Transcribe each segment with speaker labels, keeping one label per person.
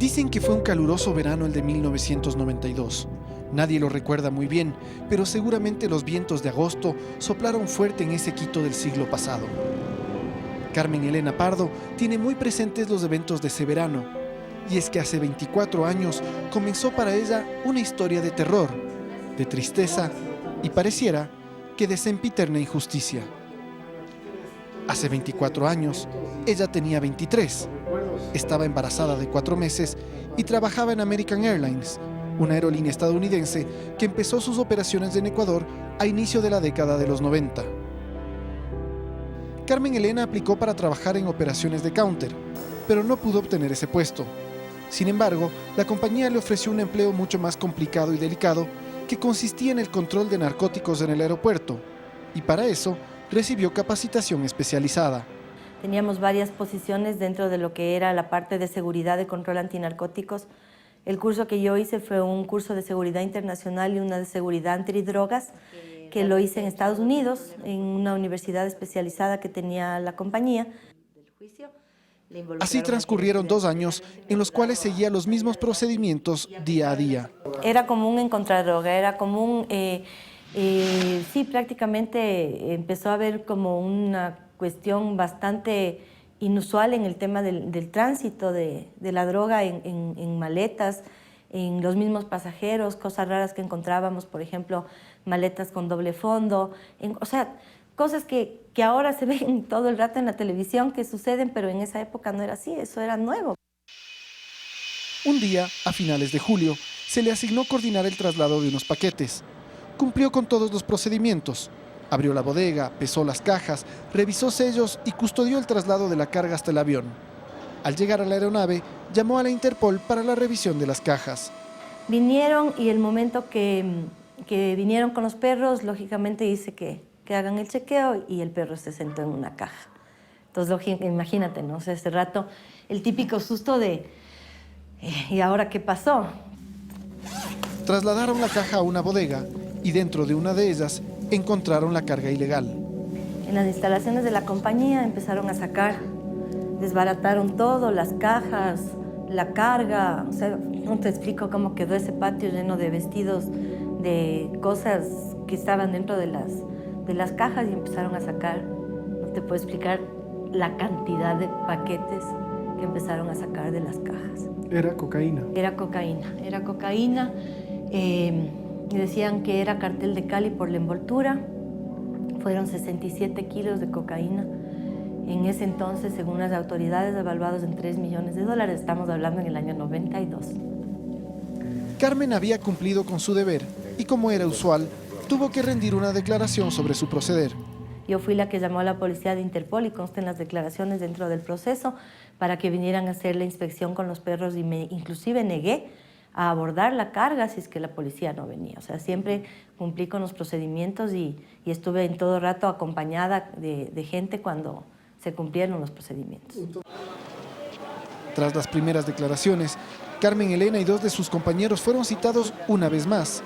Speaker 1: Dicen que fue un caluroso verano el de 1992. Nadie lo recuerda muy bien, pero seguramente los vientos de agosto soplaron fuerte en ese Quito del siglo pasado. Carmen Elena Pardo tiene muy presentes los eventos de ese verano, y es que hace 24 años comenzó para ella una historia de terror, de tristeza y pareciera que de sempiterna injusticia. Hace 24 años, ella tenía 23, estaba embarazada de 4 meses y trabajaba en American Airlines, una aerolínea estadounidense que empezó sus operaciones en Ecuador a inicio de la década de los 90. Carmen Elena aplicó para trabajar en operaciones de counter, pero no pudo obtener ese puesto. Sin embargo, la compañía le ofreció un empleo mucho más complicado y delicado que consistía en el control de narcóticos en el aeropuerto, y para eso recibió capacitación especializada.
Speaker 2: Teníamos varias posiciones dentro de lo que era la parte de seguridad de control antinarcóticos. El curso que yo hice fue un curso de seguridad internacional y una de seguridad antidrogas, que lo hice en Estados Unidos, en una universidad especializada que tenía la compañía.
Speaker 1: Así transcurrieron 2 años en los cuales seguía los mismos procedimientos día a día.
Speaker 2: Era común encontrar droga, era común, sí, prácticamente empezó a haber como una cuestión bastante inusual en el tema del tránsito de la droga en maletas, en los mismos pasajeros, cosas raras que encontrábamos, por ejemplo, maletas con doble fondo, o sea, cosas que ahora se ven todo el rato en la televisión que suceden, pero en esa época no era así, eso era nuevo.
Speaker 1: Un día, a finales de julio, se le asignó coordinar el traslado de unos paquetes. Cumplió con todos los procedimientos. Abrió la bodega, pesó las cajas, revisó sellos y custodió el traslado de la carga hasta el avión. Al llegar a la aeronave, llamó a la Interpol para la revisión de las cajas.
Speaker 2: Vinieron y el momento que vinieron con los perros, lógicamente hice que hagan el chequeo y el perro se sentó en una caja. Entonces, imagínate, ¿no? O sea, ese rato, el típico susto de ¿y ahora qué pasó?
Speaker 1: Trasladaron la caja a una bodega y dentro de una de ellas encontraron la carga ilegal.
Speaker 2: En las instalaciones de la compañía empezaron a sacar, desbarataron todo, las cajas, la carga. O sea, no te explico cómo quedó ese patio lleno de vestidos, de cosas que estaban dentro de las cajas y empezaron a sacar. No te puedo explicar la cantidad de paquetes que empezaron a sacar de las cajas.
Speaker 1: Era cocaína.
Speaker 2: Era cocaína, era cocaína. Y decían que era cartel de Cali por la envoltura. Fueron 67 kilos de cocaína. En ese entonces, según las autoridades, evaluados en $3 millones. Estamos hablando en el año 92.
Speaker 1: Carmen había cumplido con su deber y, como era usual, tuvo que rendir una declaración sobre su proceder.
Speaker 2: Yo fui la que llamó a la policía de Interpol y consta en las declaraciones dentro del proceso para que vinieran a hacer la inspección con los perros y inclusive negué a abordar la carga si es que la policía no venía. O sea, siempre cumplí con los procedimientos y estuve en todo rato acompañada de gente cuando se cumplieron los procedimientos.
Speaker 1: Tras las primeras declaraciones, Carmen Elena y 2 de sus compañeros fueron citados una vez más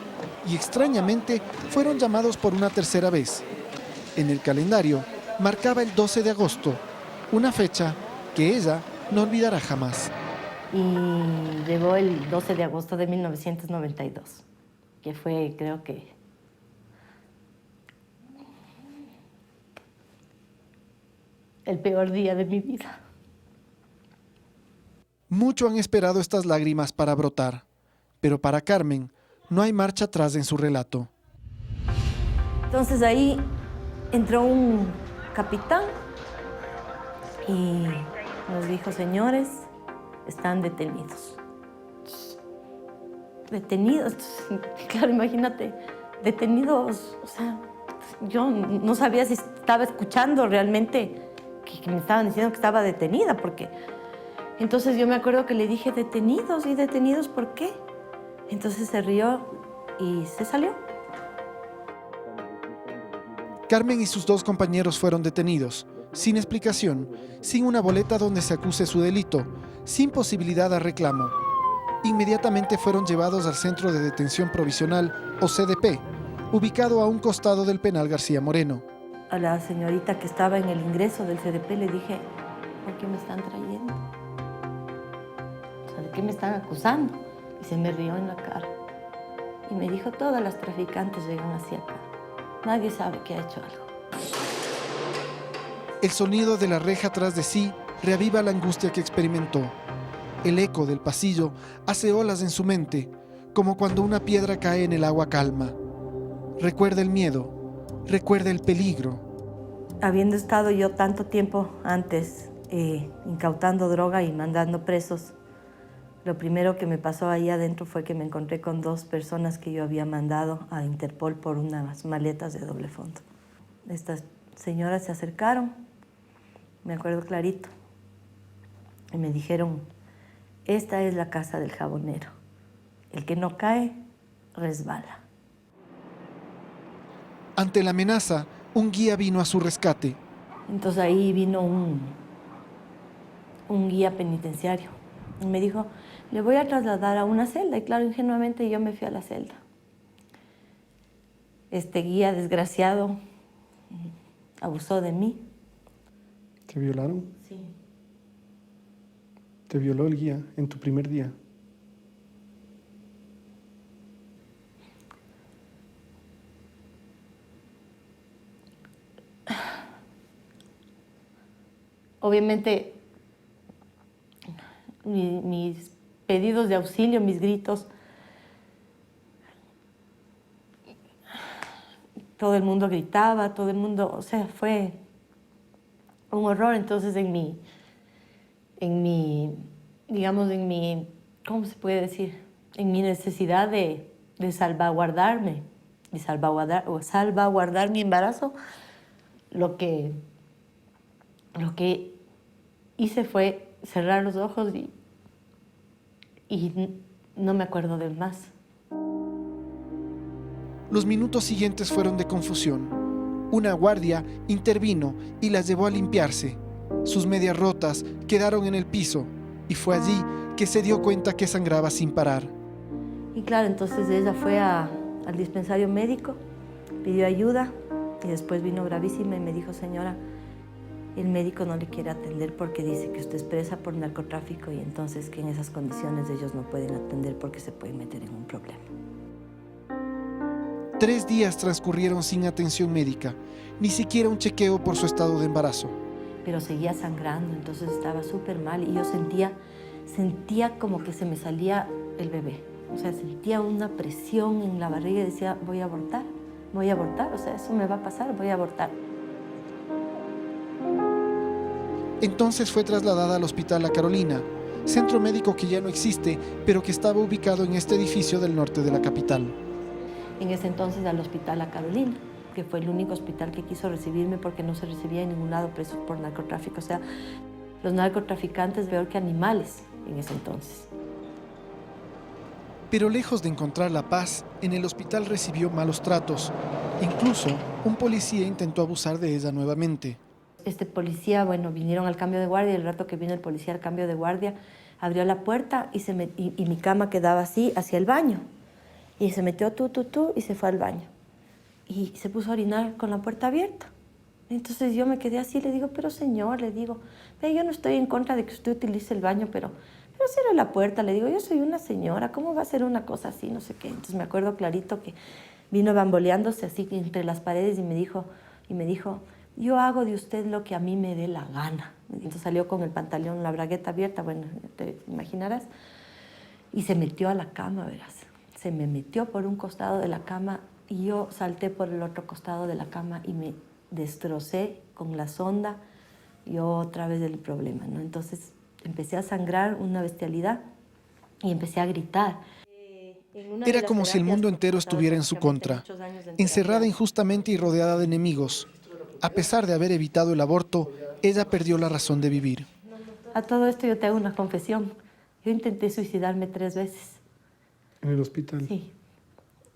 Speaker 1: y extrañamente fueron llamados por una tercera vez. En el calendario marcaba el 12 de agosto, una fecha que ella no olvidará jamás.
Speaker 2: Y llegó el 12 de agosto de 1992, que fue, creo que, el peor día de mi vida.
Speaker 1: Mucho han esperado estas lágrimas para brotar, pero para Carmen no hay marcha atrás en su relato.
Speaker 2: Entonces ahí entró un capitán y nos dijo: señores, están detenidos. Detenidos, claro, imagínate, detenidos, o sea, yo no sabía si estaba escuchando realmente que me estaban diciendo que estaba detenida, porque entonces yo me acuerdo que le dije: detenidos, ¿y detenidos por qué? Entonces se rió y se salió.
Speaker 1: Carmen y sus 2 compañeros fueron detenidos, sin explicación, sin una boleta donde se acuse su delito, sin posibilidad a reclamo. Inmediatamente fueron llevados al Centro de Detención Provisional, o CDP, ubicado a un costado del penal García Moreno.
Speaker 2: A la señorita que estaba en el ingreso del CDP le dije: ¿por qué me están trayendo? ¿de qué me están acusando? Y se me rió en la cara. Y me dijo, todas las traficantes llegan hacia acá. Nadie sabe que ha hecho algo.
Speaker 1: El sonido de la reja tras de sí reaviva la angustia que experimentó. El eco del pasillo hace olas en su mente, como cuando una piedra cae en el agua calma. Recuerda el miedo, recuerda el peligro.
Speaker 2: Habiendo estado yo tanto tiempo antes incautando droga y mandando presos, lo primero que me pasó ahí adentro fue que me encontré con 2 personas que yo había mandado a Interpol por unas maletas de doble fondo. Estas señoras se acercaron, me acuerdo clarito, y me dijeron, esta es la casa del jabonero. El que no cae, resbala.
Speaker 1: Ante la amenaza, un guía vino a su rescate.
Speaker 2: Entonces ahí vino un guía penitenciario y me dijo, le voy a trasladar a una celda. Y claro, ingenuamente yo me fui a la celda. Este guía desgraciado abusó de mí.
Speaker 3: ¿Te violaron?
Speaker 2: Sí.
Speaker 3: ¿Te violó el guía en tu primer día?
Speaker 2: Obviamente, mis pedidos de auxilio, mis gritos, todo el mundo gritaba, todo el mundo, o sea, fue un horror. Entonces digamos, ¿cómo se puede decir? En mi necesidad de salvaguardarme, de salvaguardar mi embarazo, lo que hice fue cerrar los ojos y no me acuerdo de más.
Speaker 1: Los minutos siguientes fueron de confusión. Una guardia intervino y las llevó a limpiarse. Sus medias rotas quedaron en el piso y fue allí que se dio cuenta que sangraba sin parar.
Speaker 2: Y claro, entonces ella fue al dispensario médico, pidió ayuda y después vino gravísima y me dijo, señora, el médico no le quiere atender porque dice que usted es presa por narcotráfico y entonces que en esas condiciones ellos no pueden atender porque se pueden meter en un problema.
Speaker 1: 3 días transcurrieron sin atención médica, ni siquiera un chequeo por su estado de embarazo.
Speaker 2: Pero seguía sangrando, entonces estaba súper mal y yo sentía como que se me salía el bebé. O sea, sentía una presión en la barriga y decía, voy a abortar, o sea, eso me va a pasar, voy a abortar.
Speaker 1: Entonces fue trasladada al Hospital La Carolina, centro médico que ya no existe, pero que estaba ubicado en este edificio del norte de la capital.
Speaker 2: En ese entonces al Hospital La Carolina, que fue el único hospital que quiso recibirme porque no se recibía en ningún lado presos por narcotráfico. O sea, los narcotraficantes peor que animales en ese entonces.
Speaker 1: Pero lejos de encontrar la paz, en el hospital recibió malos tratos. Incluso, un policía intentó abusar de ella nuevamente.
Speaker 2: Este policía, bueno, vinieron al cambio de guardia y el rato que vino el policía al cambio de guardia, abrió la puerta y mi cama quedaba así hacia el baño. Y se metió y se fue al baño. Y se puso a orinar con la puerta abierta. Entonces yo me quedé así, le digo, pero señor, le digo, yo no estoy en contra de que usted utilice el baño, pero cierre la puerta, le digo, yo soy una señora, ¿cómo va a ser una cosa así? No sé qué. Entonces me acuerdo clarito que vino bamboleándose así entre las paredes y me dijo, yo hago de usted lo que a mí me dé la gana. Entonces salió con el pantalón, la bragueta abierta, bueno, te imaginarás, y se metió a la cama, verás. Se me metió por un costado de la cama y yo salté por el otro costado de la cama y me destrocé con la sonda y otra vez el problema, ¿no? Entonces empecé a sangrar una bestialidad y empecé a gritar.
Speaker 1: Era como si el mundo entero estuviera en su contra, encerrada injustamente y rodeada de enemigos. A pesar de haber evitado el aborto, ella perdió la razón de vivir.
Speaker 2: A todo esto yo te hago una confesión. Yo intenté suicidarme 3 veces.
Speaker 3: ¿En el hospital?
Speaker 2: Sí.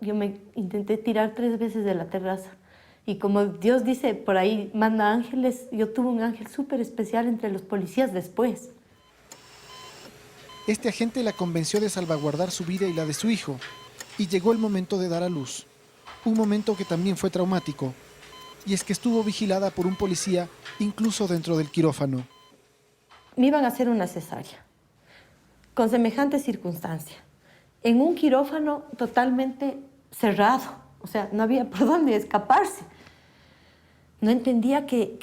Speaker 2: Yo me intenté tirar 3 veces de la terraza. Y como Dios dice, por ahí manda ángeles, yo tuve un ángel súper especial entre los policías después.
Speaker 1: Este agente la convenció de salvaguardar su vida y la de su hijo. Y llegó el momento de dar a luz. Un momento que también fue traumático. Y es que estuvo vigilada por un policía, incluso dentro del quirófano.
Speaker 2: Me iban a hacer una cesárea. con semejante circunstancia, en un quirófano totalmente cerrado, o sea, no había por dónde escaparse. No entendía que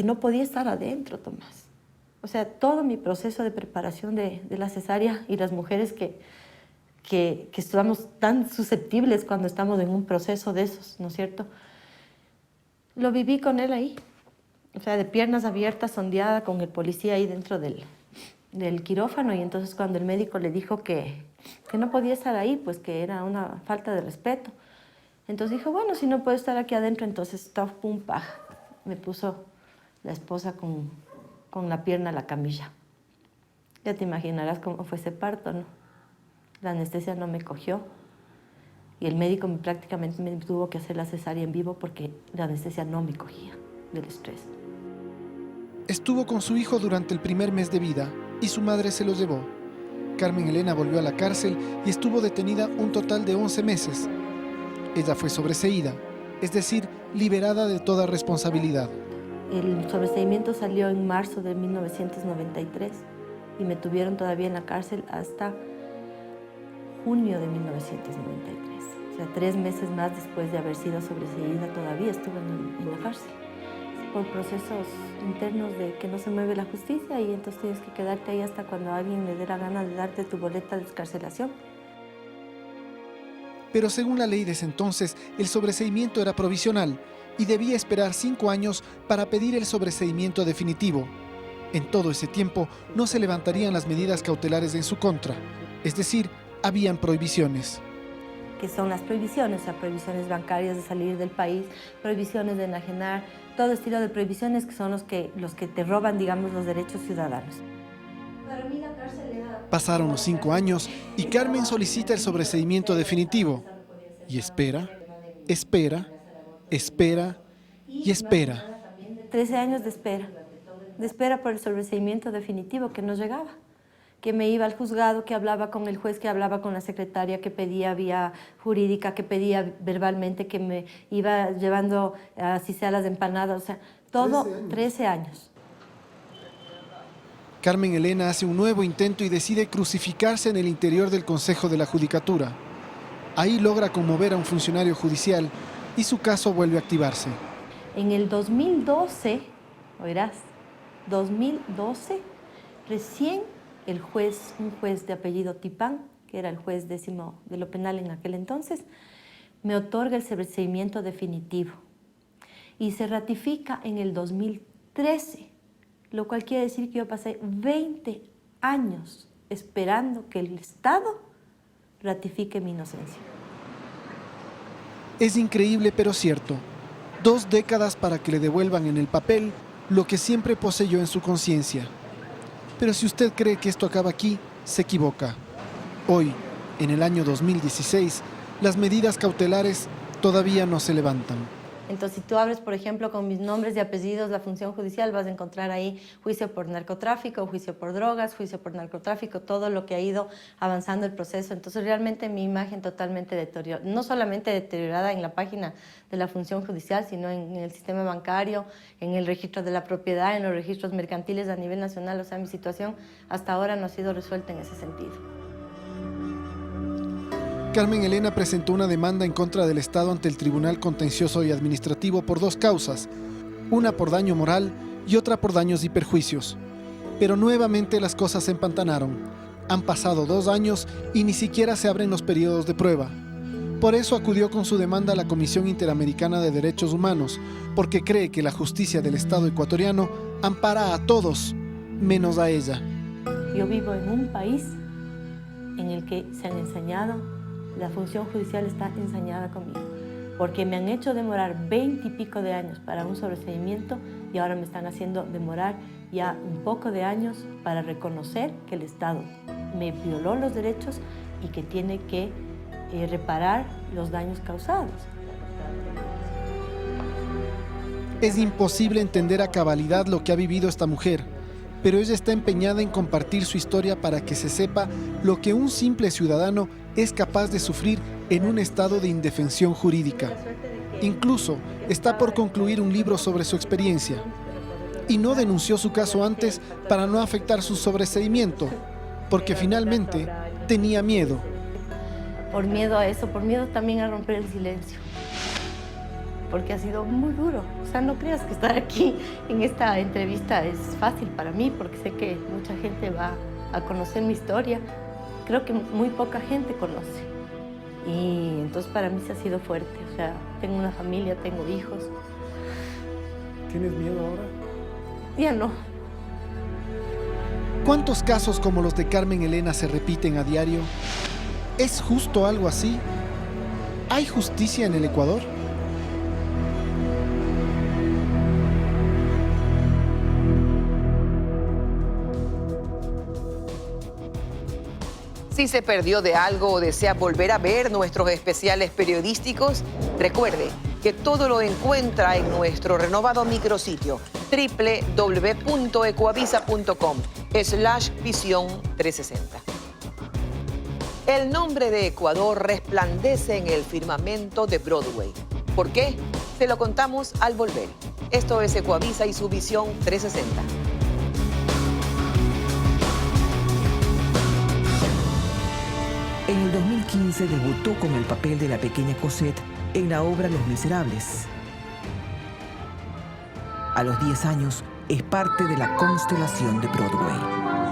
Speaker 2: no podía estar adentro, Tomás. O sea, todo mi proceso de preparación de la cesárea y las mujeres que estamos tan susceptibles cuando estamos en un proceso de esos, ¿no es cierto? Lo viví con él ahí, o sea, de piernas abiertas, sondeada con el policía ahí dentro del quirófano, y entonces cuando el médico le dijo que no podía estar ahí, pues que era una falta de respeto. Entonces dijo, bueno, si no puedo estar aquí adentro, entonces pum, paja. Me puso la esposa con la pierna a la camilla. Ya te imaginarás cómo fue ese parto, ¿no? La anestesia no me cogió y el médico prácticamente me tuvo que hacer la cesárea en vivo porque la anestesia no me cogía del estrés.
Speaker 1: Estuvo con su hijo durante el primer mes de vida y su madre se lo llevó. Carmen Elena volvió a la cárcel y estuvo detenida un total de 11 meses. Ella fue sobreseída, es decir, liberada de toda responsabilidad.
Speaker 2: El sobreseimiento salió en marzo de 1993 y me tuvieron todavía en la cárcel hasta junio de 1993. O sea, 3 meses más después de haber sido sobreseída todavía estuve en la cárcel. Por procesos internos de que no se mueve la justicia y entonces tienes que quedarte ahí hasta cuando alguien le dé la gana de darte tu boleta de excarcelación.
Speaker 1: Pero según la ley de ese entonces, el sobreseimiento era provisional y debía esperar 5 años para pedir el sobreseimiento definitivo. En todo ese tiempo no se levantarían las medidas cautelares en su contra, es decir, habían prohibiciones.
Speaker 2: Que son las prohibiciones, o sea, prohibiciones bancarias de salir del país, prohibiciones de enajenar, todo estilo de prohibiciones que son los que te roban, digamos, los derechos ciudadanos.
Speaker 1: Pasaron los 5 años y Carmen solicita el sobreseimiento definitivo. Y espera, espera, espera y espera.
Speaker 2: 13 años de espera por el sobreseimiento definitivo que no llegaba. Que me iba al juzgado, que hablaba con el juez, que hablaba con la secretaria, que pedía vía jurídica, que pedía verbalmente, que me iba llevando así sea las empanadas, o sea, todo 13 años.
Speaker 1: Carmen Elena hace un nuevo intento y decide crucificarse en el interior del Consejo de la Judicatura. Ahí logra conmover a un funcionario judicial y su caso vuelve a activarse.
Speaker 2: En el 2012, oirás, 2012, recién un juez de apellido Tipán, que era el juez 10º de lo penal en aquel entonces, me otorga el sobreseimiento definitivo y se ratifica en el 2013, lo cual quiere decir que yo pasé 20 años esperando que el Estado ratifique mi inocencia.
Speaker 1: Es increíble pero cierto. 2 décadas para que le devuelvan en el papel lo que siempre poseyó en su conciencia. Pero si usted cree que esto acaba aquí, se equivoca. Hoy, en el año 2016, las medidas cautelares todavía no se levantan.
Speaker 2: Entonces, si tú abres, por ejemplo, con mis nombres y apellidos la función judicial, vas a encontrar ahí juicio por narcotráfico, juicio por drogas, juicio por narcotráfico, todo lo que ha ido avanzando el proceso. Entonces, realmente mi imagen totalmente deteriorada, no solamente deteriorada en la página de la función judicial, sino en el sistema bancario, en el registro de la propiedad, en los registros mercantiles a nivel nacional. O sea, mi situación hasta ahora no ha sido resuelta en ese sentido.
Speaker 1: Carmen Elena presentó una demanda en contra del Estado ante el Tribunal Contencioso y Administrativo por 2 causas, una por daño moral y otra por daños y perjuicios. Pero nuevamente las cosas se empantanaron. Han pasado 2 años y ni siquiera se abren los periodos de prueba. Por eso acudió con su demanda a la Comisión Interamericana de Derechos Humanos, porque cree que la justicia del Estado ecuatoriano ampara a todos, menos a ella.
Speaker 2: Yo vivo en un país en el que se han ensañado. La función judicial está ensañada conmigo, porque me han hecho demorar 20 y pico de años para un sobreseimiento y ahora me están haciendo demorar ya un poco de años para reconocer que el Estado me violó los derechos y que tiene que reparar los daños causados.
Speaker 1: Es imposible entender a cabalidad lo que ha vivido esta mujer, pero ella está empeñada en compartir su historia para que se sepa lo que un simple ciudadano es capaz de sufrir en un estado de indefensión jurídica. Incluso está por concluir un libro sobre su experiencia. Y no denunció su caso antes para no afectar su sobreseimiento. porque finalmente tenía miedo.
Speaker 2: Por miedo a eso, por miedo también a romper el silencio, porque ha sido muy duro. O sea, no creas que estar aquí en esta entrevista es fácil para mí, porque sé que mucha gente va a conocer mi historia. Creo que muy poca gente conoce. Y entonces para mí se ha sido fuerte. O sea, tengo una familia, tengo hijos.
Speaker 3: ¿Tienes miedo ahora?
Speaker 2: Ya no.
Speaker 1: ¿Cuántos casos como los de Carmen Elena se repiten a diario? ¿Es justo algo así? ¿Hay justicia en el Ecuador?
Speaker 4: Si se perdió de algo o desea volver a ver nuestros especiales periodísticos, recuerde que todo lo encuentra en nuestro renovado micrositio www.ecuavisa.com/visión360. El nombre de Ecuador resplandece en el firmamento de Broadway. ¿Por qué? Se lo contamos al volver. Esto es Ecuavisa y su Visión 360.
Speaker 5: En el 2015 debutó con el papel de la pequeña Cosette en la obra Los Miserables. A los 10 años es parte de la constelación de Broadway.